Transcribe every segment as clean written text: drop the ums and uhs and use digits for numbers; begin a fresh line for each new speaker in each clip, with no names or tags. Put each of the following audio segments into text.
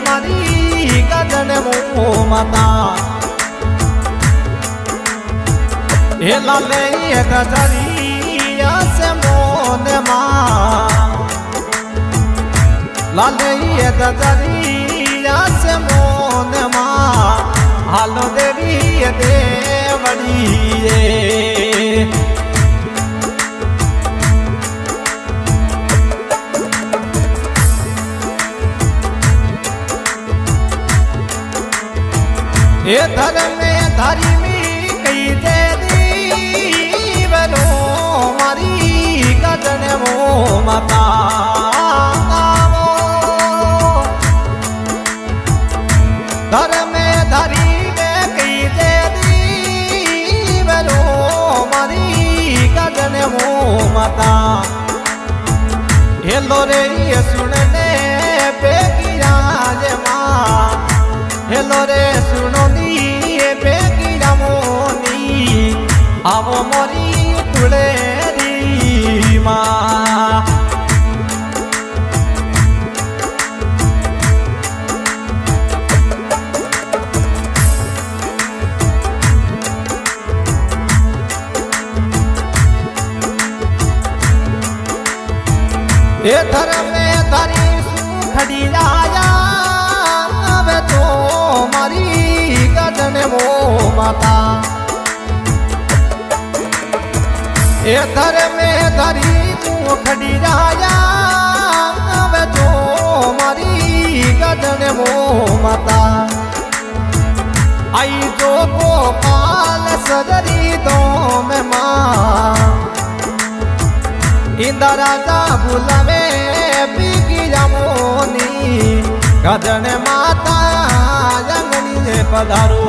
मारी गजन मो माता हे लाले गजरिया से मोन माँ लाले गजरिया से मोन माँ हालो देवी देवड़ी ये धर्म में धारी में कई दे दीवरो मारी गजन वो माता धर्म में धारी में कई दे दीवरो मारी गजन वो माता हेलो रे ये सुनने पे गिरा जे माँ हेलो रे सुनो नी बेगी रमोनी आवो मोरी तुलेरी माँ ये धर्म में धरी खड़ी राया तो मारी गजन वो माता ए धर में धरी तू खड़ी राया तो मारी गजन वो माता आई जो गोपाल सदरी दो में माँ इंदा राजा बुलावे बिगी जामोनी गजन माता जंगनी पधारो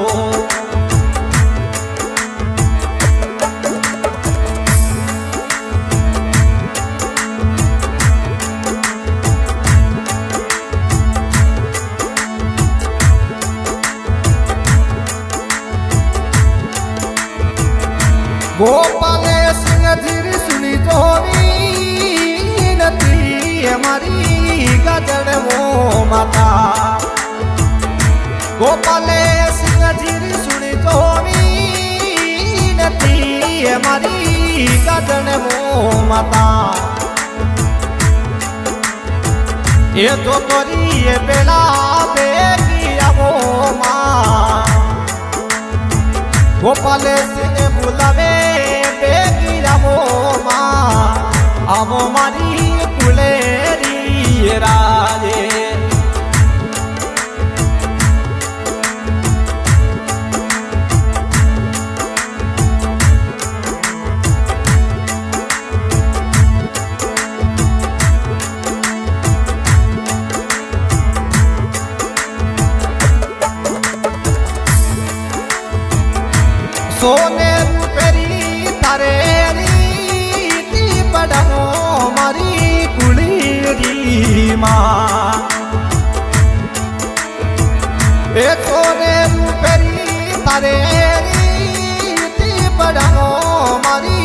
गोपाल सिंह धीर सुनी जोरी नती हमारी गजन वो माता गोपाल सिंह धीर सुनी जोरी नती हमारी गजन वो माता ये तो तोरी ये बेला बेगी वो माँ गोपाल सिंह बुलावे बेगी वो माँ आवो मारी कुलेरी राजे सोने रूपेरी तारे रीति पढ़ो मारी कुलेरी माँ ए सोने रूपेरी तारे रीति पढ़ो मारी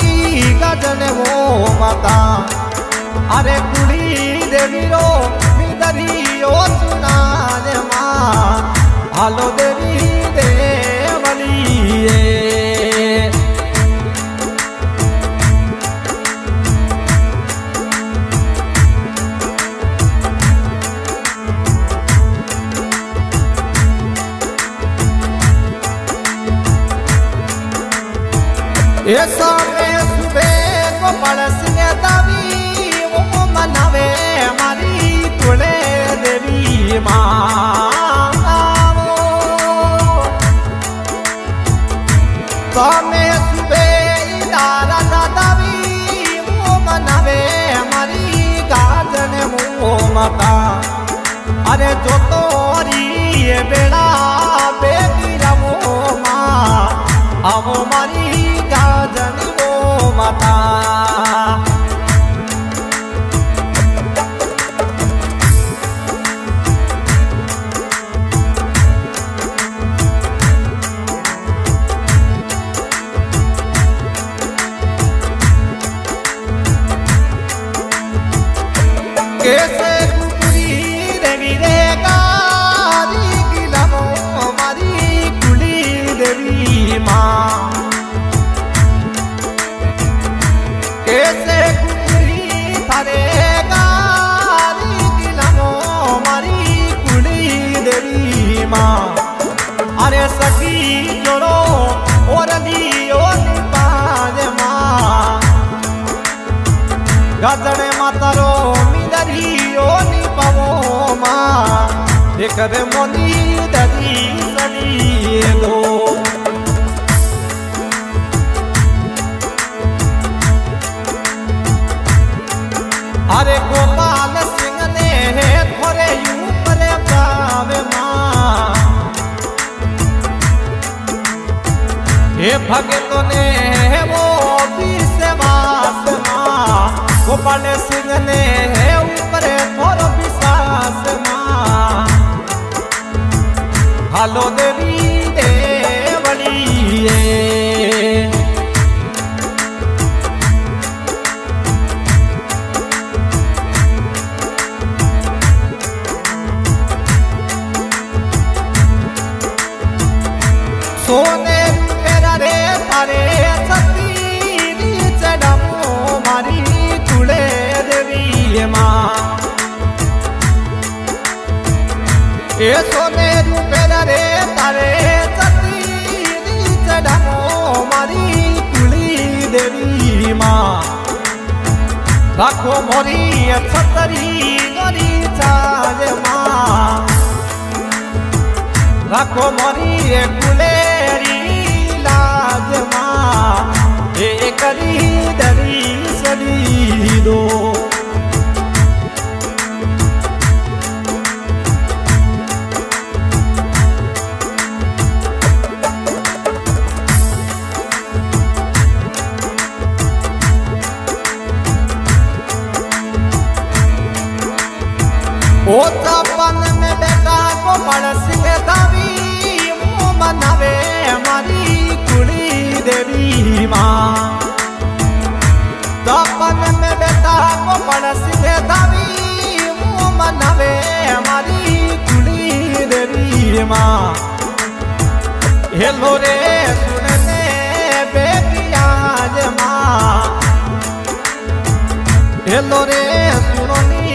गजन वो माता अरे कुली देवी रो मिदरी ओ सुनान माँ हालो देवी देवली ऐसा में सुबह को पड़स दावी वो मनावे हमारी कुले देवी माँ में सुबह दारा दावी वो मनावे हमारी गाजन वो माता अरे जो तोरी ये बेड़ा बेगी रमो माँ आवो मारी गाजन वो माता कैसे कुकरी देवी रे का माँ अरे सखी जोड़ो और लियो पाज माँ गजड़े मातारो मिलरियो निपवो माँ एक रे मोनी दरी सड़ी दो अरे गोपाल सिंह ने थोड़े ऊपर गावे माँ हे भगतों ने वो विश्वास माँ गोपाल सिंह ने ऊपर थोड़ा विश्वास माँ हालो देवी देवली सोने मेरा रे थारे सती चढ़ो मारी कुले देवी माँ ए सोने मेरा रे थारे सती चढ़ो मारी कुली देवी माँ राखो मोरी छतरी गोरी चाज माँ राखो मोरी कुलेरी लाज माँ ए करी दरी सड़ी दो ओ तपन में बेटा को पड़स के दावी मुँह मनावे हमारी कुली देवी माँ तपन में बेटा को पड़स के दावी मुँह मनावे हमारी कुली देवी माँ हेलो रे सुनने बेटियाज माँ हेलो रे सुननी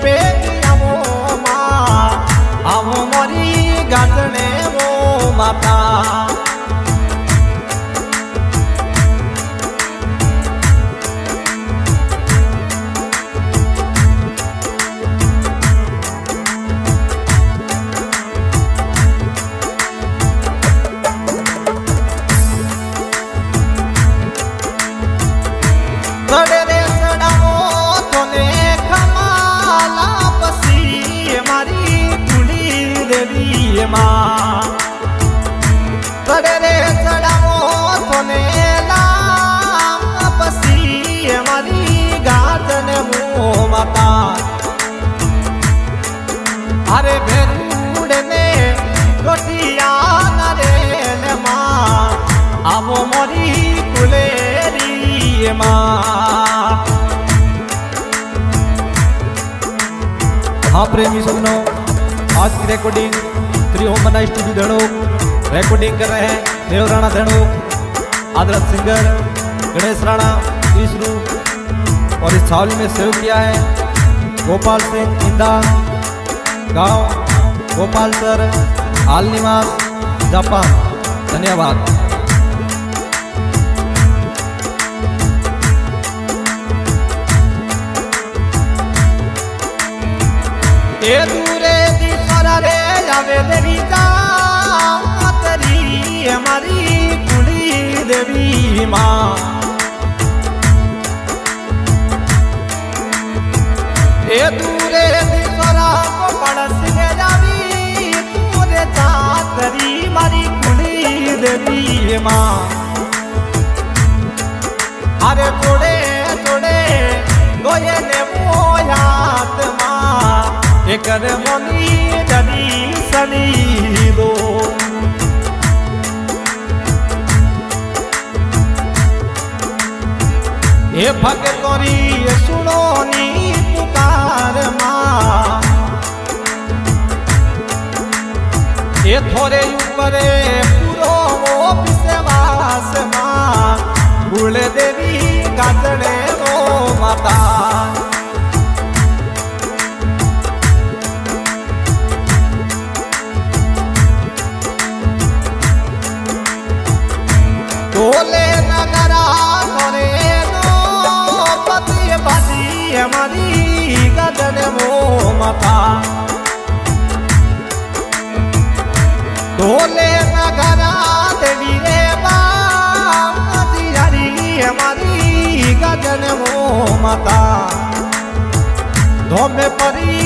बेटी आवो मोरी गाजने वो माता सड़े रे सड़ाओ तोने खमाला पसी मारी देवी माँ सड़े रे चढ़ाओ थोने लाम पसी हमारी गाजन मुँह माता अरे भेड़ने रोटिया नरेन माँ आवो मोरी कुलेरी माँ हाँ प्रेमी सुनो आज की रिकॉर्डिंग श्री ओम मना स्टूडियो धनोक रिकॉर्डिंग कर रहे हैं देव राणा धनोक आदर्श सिंगर गणेश राणा ईसरू और इस छावनी में सहयोग किया है गोपाल सिंह इंदा गांव गोपाल सर हाल निवास जापान धन्यवाद। ए दूरे दिशा रे जावे देवी जातरी हमारी कुली देवी माँ ए दूरे दिशा को पड़स के जावी तूरे जातरी मारी कुली देवी माँ अरे थोड़े थोड़े गोये ने मोयात माँ एक मोनी जनी सनी दो हे भगतोरी सुनो नी पुकार माँ ये थोड़े ऊपर पूरो वो विश्वास माँ भूल देवी गाजड़े वो माता माता ढोले नगरा देवी रे बाजी हरी हमारी गजन वो माता धोमे परी